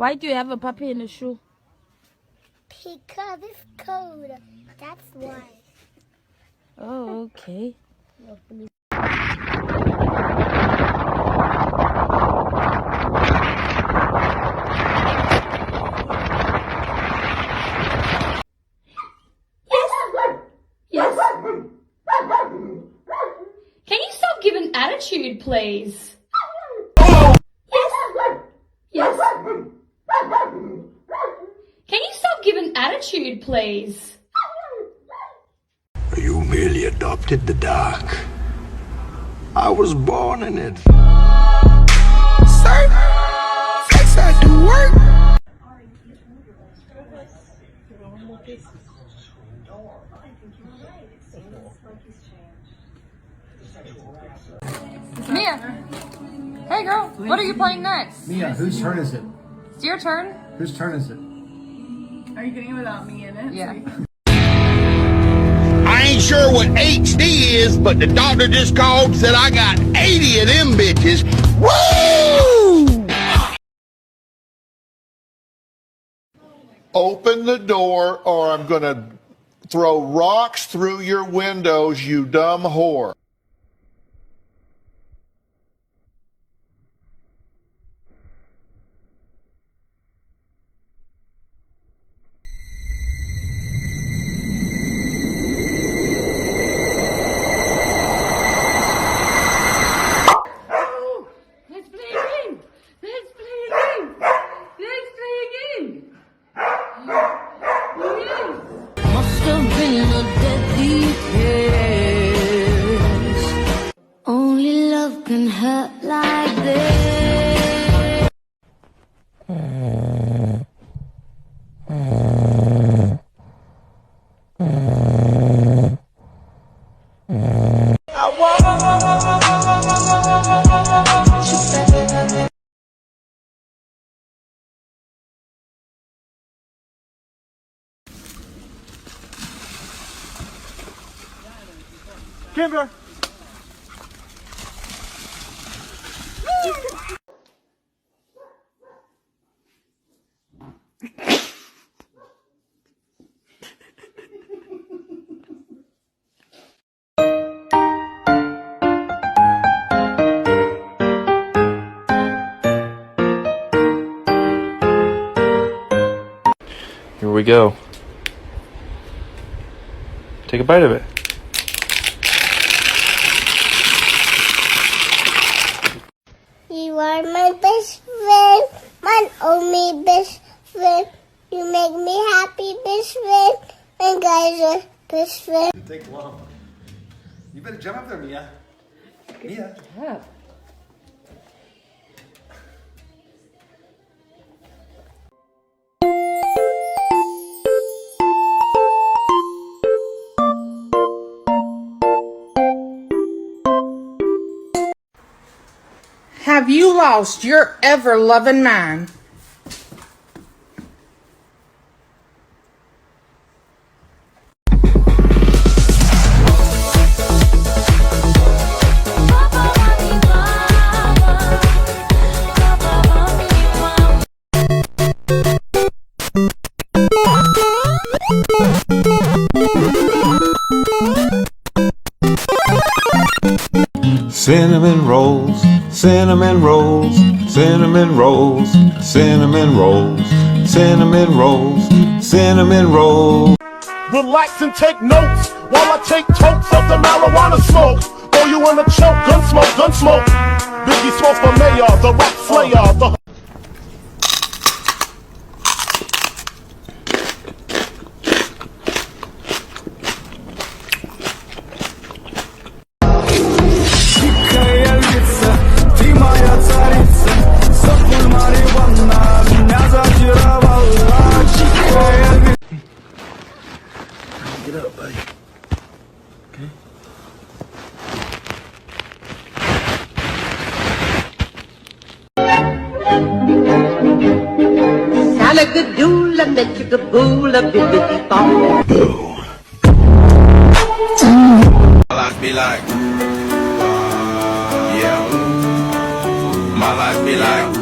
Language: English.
Why do you have a puppy in the shoe? Because it's cold. That's why. Oh, okay. Yes. Can you stop giving attitude, please? Yes. Can you stop giving attitude, please? You merely adopted the dark. I was born in it. Sir, flex I do work. Mia! Hey girl, what are you playing next? Mia, whose turn is it? It's your turn? Whose turn is it? Are you getting it without me in it? Yeah. I ain't sure what HD is, but the doctor just called and said I got 80 of them bitches. Woo! Open the door or I'm gonna throw rocks through your windows, you dumb whore. Let's play again. Let's play again. Let's play again. Yes. Must have been a deadly kiss. Only love can hurt like this. Kimber! Here we go. Take a bite of it. You are my best friend, my only best friend. You make me happy, best friend. And guys are best friend. Take one. You better jump up there, Mia. Mia. Have you lost your ever-loving mind? Cinnamon rolls, cinnamon rolls, cinnamon rolls, cinnamon rolls, cinnamon rolls, cinnamon rolls. Relax and take notes while I take totes of the marijuana smoke. Throw you in a choke, gun smoke, gun smoke. Biggie smokes for mayor, the rap slayer, the Get up, buddy. Okay. Salagadoola, metchagaboola, bibbidi bop. My life be like, yeah. My life be like.